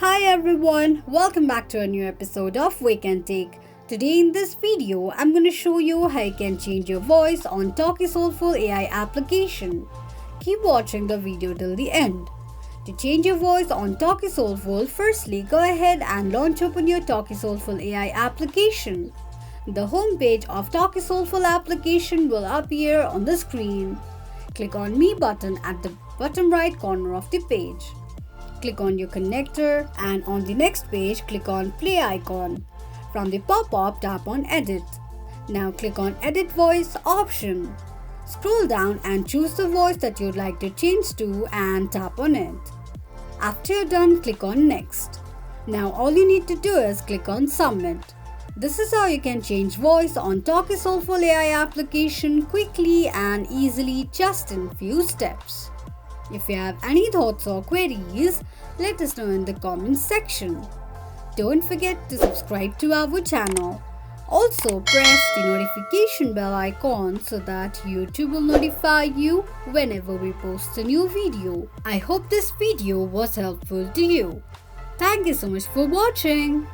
Hi everyone, welcome back to a new episode of Wake&Tech. Today in this video, I'm going to show you how you can change your voice on Talkie Soulful AI application. Keep watching the video till the end. To change your voice on Talkie Soulful, firstly go ahead and launch open your Talkie Soulful AI application. The home page of Talkie Soulful application will appear on the screen. Click on Me button at the bottom right corner of the page. Click on your connector and on the next page click on play icon. From the pop-up tap on edit. Now click on edit voice option. Scroll down and choose the voice that you'd like to change to and tap on it. After you're done, click on next. Now all you need to do is click on submit. This is how you can change voice on Talkie Soulful AI application quickly and easily just in few steps. If you have any thoughts or queries, let us know in the comments section. Don't forget to subscribe to our channel. Also press the notification bell icon so that YouTube will notify you whenever we post a new video. I hope this video was helpful to you. Thank you so much for watching.